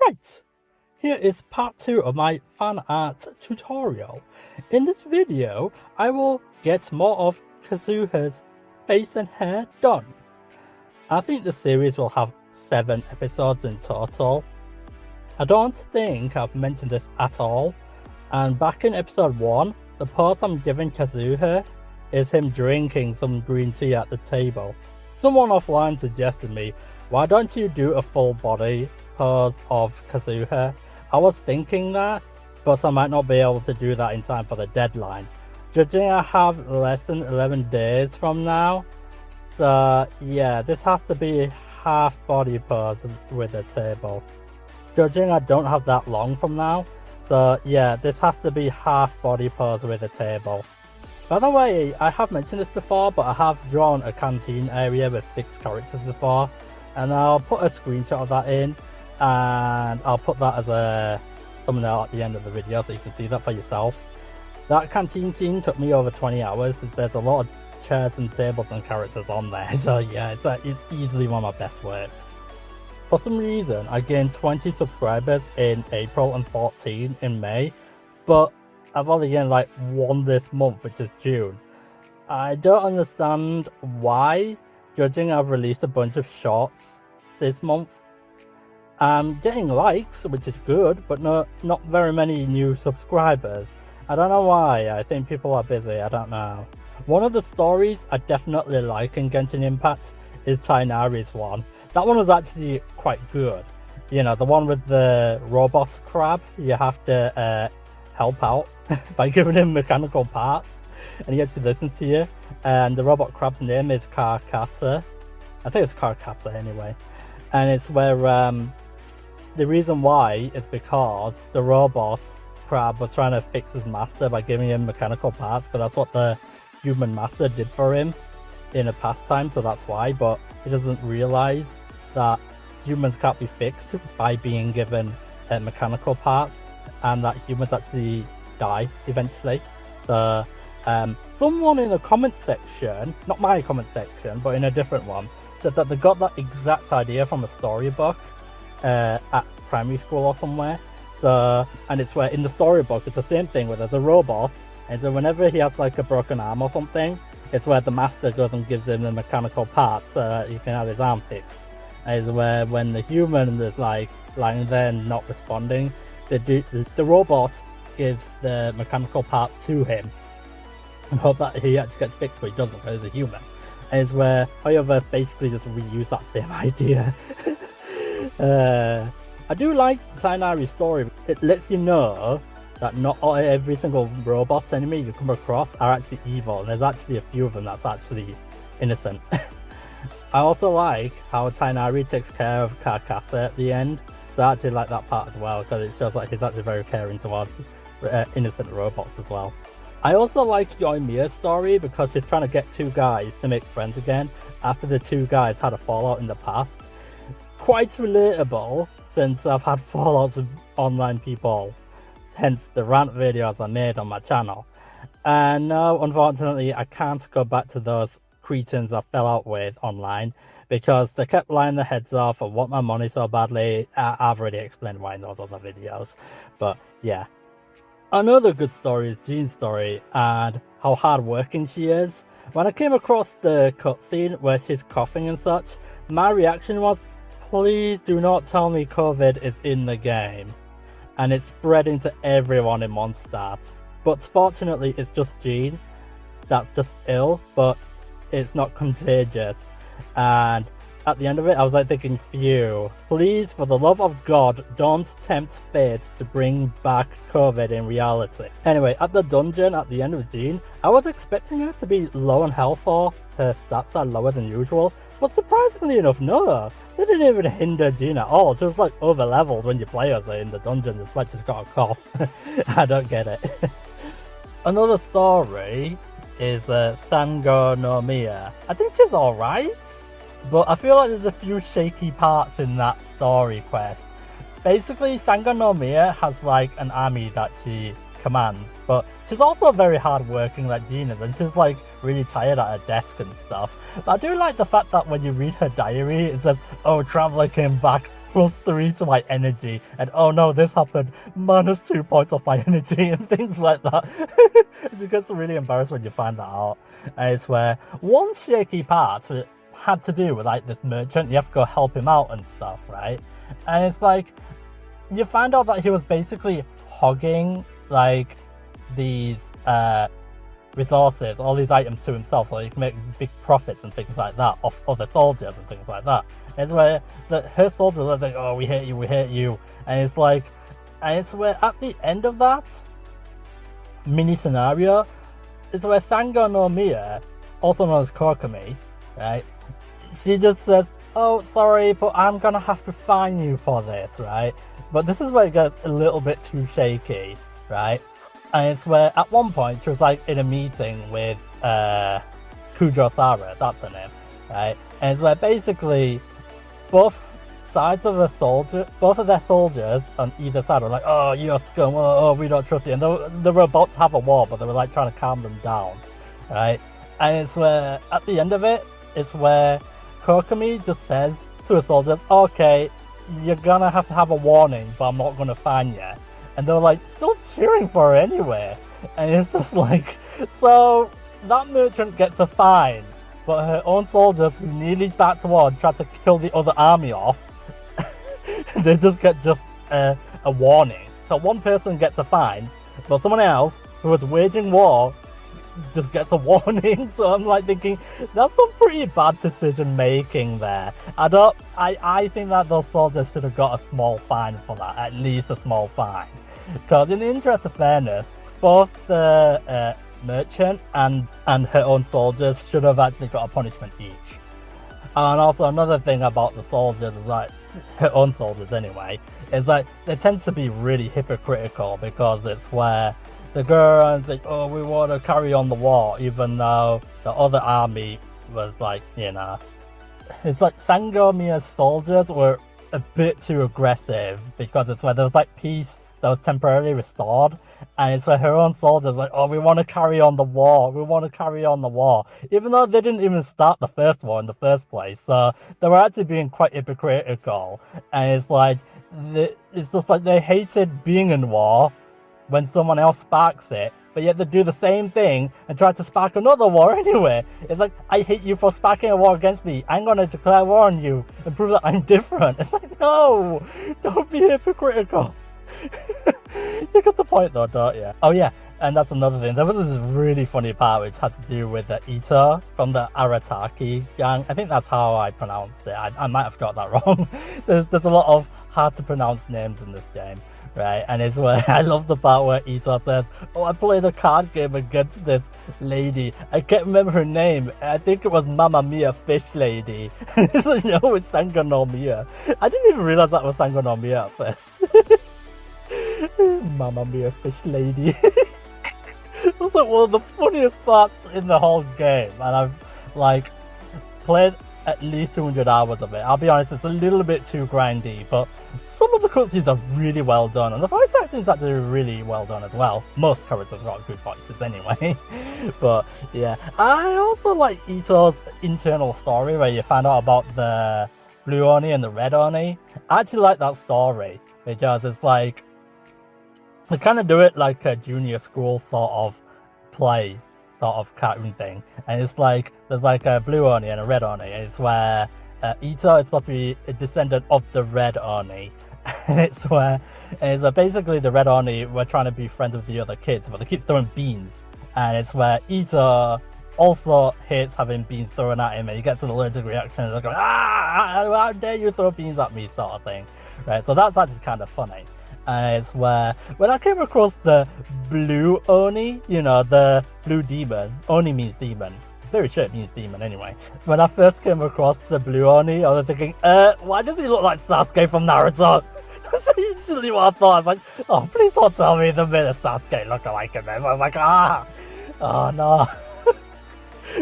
Right, here is part 2 of my fan art tutorial. In this video, I will get more of Kazuha's face and hair done. I think the series will have 7 episodes in total. I don't think I've mentioned this at all, and back in episode 1, the pose I'm giving Kazuha is him drinking some green tea at the table. Someone offline suggested me, why don't you do a full body pose of Kazuha? I was thinking that, but I might not be able to do that in time for the deadline. Judging I have less than 11 days from now, so yeah, this has to be half body pose with a table. Judging I don't have that long from now, so yeah, this has to be half body pose with a table. By the way, I have mentioned this before, but I have drawn a canteen area with 6 characters before, and I'll put a screenshot of that in, and I'll put that as a thumbnail at the end of the video so you can see that for yourself. That canteen scene took me over 20 hours, there's a lot of chairs and tables and characters on there, so yeah, it's easily one of my best works. For some reason, I gained 20 subscribers in April and 14 in May, but I've only gained like 1 this month, which is June. I don't understand why, judging I've released a bunch of shorts this month. I'm getting likes, which is good, but not very many new subscribers. I don't know why, I think people are busy, I don't know. One of the stories I definitely like in Genshin Impact is Tighnari's one. That one was actually quite good. You know, the one with the robot crab, you have to help out by giving him mechanical parts, and he actually listens to you. And the robot crab's name is Karkata. I think it's Karkata anyway. And it's where the reason why is because the robot crab was trying to fix his master by giving him mechanical parts, because that's what the human master did for him in a past time, so that's why. But he doesn't realize that humans can't be fixed by being given mechanical parts, and that humans actually die eventually. So someone in the comment section, not my comment section but in a different one, said that they got that exact idea from a storybook at primary school or somewhere. So, and it's where in the storybook it's the same thing where there's a robot, and so whenever he has like a broken arm or something, it's where the master goes and gives him the mechanical parts so that he can have his arm fixed. And it's where when the human is like lying there and not responding, the robot gives the mechanical parts to him and hope that he actually gets fixed, but he doesn't because he's a human. And it's where Hoyoverse basically just reused that same idea. I do like Tighnari's story. It lets you know that not every single robot enemy you come across are actually evil, and there's actually a few of them that's actually innocent. I also like how Tighnari takes care of Karkata at the end. So I actually like that part as well, because it shows like he's actually very caring towards innocent robots as well. I also like Yoimiya's story because he's trying to get 2 guys to make friends again after the 2 guys had a fallout in the past. Quite relatable, since I've had fallouts with online people, hence the rant videos I made on my channel. And now, unfortunately, I can't go back to those cretins I fell out with online, because they kept lying their heads off and want my money so badly. I've already explained why in those other videos, but yeah. Another good story is Jean's story and how hardworking she is. When I came across the cutscene where she's coughing and such, my reaction was, please do not tell me COVID is in the game and it's spreading to everyone in Mondstadt. But fortunately it's just Jean that's just ill, but it's not contagious. And at the end of it, I was like thinking, phew, please, for the love of God, don't tempt fate to bring back COVID in reality. Anyway, at the dungeon at the end of Jean, I was expecting her to be low on health, or her stats are lower than usual, but surprisingly enough, no, they didn't even hinder Jean at all. She was like over leveled when you play her in the dungeon, despite she's got a cough. I don't get it. Another story is Sango no Miya. I think she's alright, but I feel like there's a few shaky parts in that story quest. Basically, Sango no Miya has like an army that she commands, but she's also very hardworking like Jean is, and she's like really tired at her desk and stuff. But I do like the fact that when you read her diary, it says, oh, Traveler came back +3 to my energy, and oh no, this happened, -2 points of my energy, and things like that. It gets really embarrassed when you find that out. And it's where one shaky part had to do with like this merchant. You have to go help him out and stuff, right? And it's like you find out that he was basically hogging like these resources, all these items to himself, so he can make big profits and things like that off other soldiers and things like that. It's where her soldiers are like, oh, we hate you, and it's like, and it's where at the end of that mini scenario, it's where Sango no Miya, also known as Kokumi, right? She just says, oh, sorry, but I'm gonna have to fine you for this, right? But this is where it gets a little bit too shaky, right? And it's where at one point she was like in a meeting with Kujo Sara, that's her name, right? And it's where basically both sides of both of their soldiers on either side were like, oh, you're scum, oh, we don't trust you. And they were about to have a war, but they were like trying to calm them down, right? And it's where at the end of it, it's where Kokumi just says to her soldiers, okay, you're gonna have to have a warning, but I'm not gonna fine you. And they're like still cheering for her anyway. And it's just like, so that merchant gets a fine, but her own soldiers who nearly back toward tried to kill the other army off, they just get a warning. So one person gets a fine, but someone else who was waging war just gets a warning. So I'm like thinking, that's some pretty bad decision making there. I think that those soldiers should have got a small fine for that, at least a small fine. Because in the interest of fairness, both the merchant and her own soldiers should have actually got a punishment each. And also another thing about the soldiers is like, her own soldiers anyway, is like they tend to be really hypocritical, because it's where the girl is like, oh, we want to carry on the war, even though the other army was like, you know, it's like Sango Miya's soldiers were a bit too aggressive, because it's where there was like peace that was temporarily restored, and it's where her own soldiers like, oh, we want to carry on the war, even though they didn't even start the first war in the first place. So they were actually being quite hypocritical, and it's like it's just like they hated being in war when someone else sparks it, but yet they do the same thing and try to spark another war anyway. It's like, I hate you for sparking a war against me, I'm gonna declare war on you and prove that I'm different. It's like, no, don't be hypocritical. You get the point though, don't you? Oh yeah, and that's another thing. There was this really funny part which had to do with Ito from the Arataki gang. I think that's how I pronounced it. I might have got that wrong. There's a lot of hard to pronounce names in this game, right? And it's where I love the part where Ito says, oh, I played a card game against this lady. I can't remember her name. I think it was Mamma Mia Fish Lady. It's like, no, it's Sango no Miya. I didn't even realize that was Sango no Miya at first. Mamma Mia Fish Lady. It was like one of the funniest parts in the whole game, and I've like played at least 200 hours of it. I'll be honest, it's a little bit too grindy, but some of the cutscenes are really well done, and the voice acting is actually really well done as well. Most characters got good voices anyway. But yeah, I also like Ito's internal story where you find out about the Blue Oni and the Red Oni. I actually like that story because it's like they kind of do it like a junior school sort of play, sort of cartoon thing. And it's like, there's like a Blue Oni and a Red Oni. And it's where Ito is supposed to be a descendant of the Red Oni. And it's where basically the Red Oni were trying to be friends with the other kids, but they keep throwing beans. And it's where Ito also hates having beans thrown at him, and he gets an allergic reaction and they're going, how dare you throw beans at me, sort of thing. Right, so that's actually kind of funny. And it's where, when I came across the Blue Oni, you know, the blue demon, Oni means demon, very sure it means demon anyway. When I first came across the Blue Oni, I was thinking, why does he look like Sasuke from Naruto? That's instantly what I thought. I was like, oh, please don't tell me the minute Sasuke look alike in this. I was like, oh no.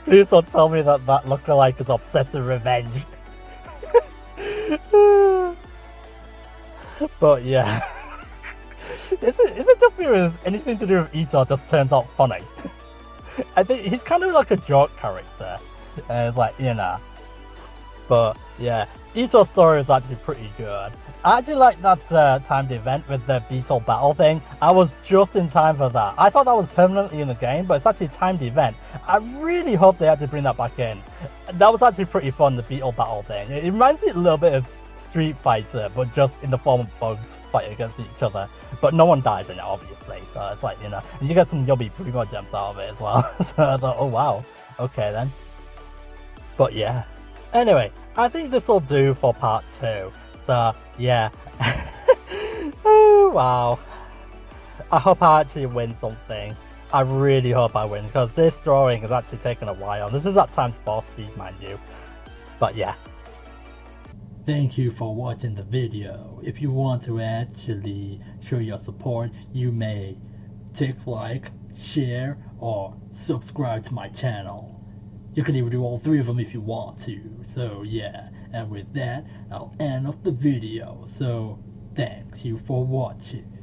Please don't tell me that lookalike is obsessed with revenge. But yeah. Is it just me, or is anything to do with Ito just turns out funny? I think he's kind of like a joke character. And it's like, you know. But yeah, Ito's story is actually pretty good. I actually like that timed event with the beetle battle thing. I was just in time for that. I thought that was permanently in the game, but it's actually a timed event. I really hope they actually bring that back in. That was actually pretty fun, the beetle battle thing. It reminds me a little bit of Street Fighter, but just in the form of bugs fighting against each other. But no one dies in it, obviously. So it's like, you know, and you get some yummy primo gems out of it as well. So I thought, oh wow, okay then. But yeah. Anyway, I think this will do for part 2. So, yeah. Oh, wow. I hope I actually win something. I really hope I win, because this drawing has actually taken a while. This is at times 4 speed, mind you. But yeah. Thank you for watching the video. If you want to actually show your support, you may tick like, share, or subscribe to my channel. You can even do all 3 of them if you want to. So yeah, and with that, I'll end off the video. So thanks you for watching.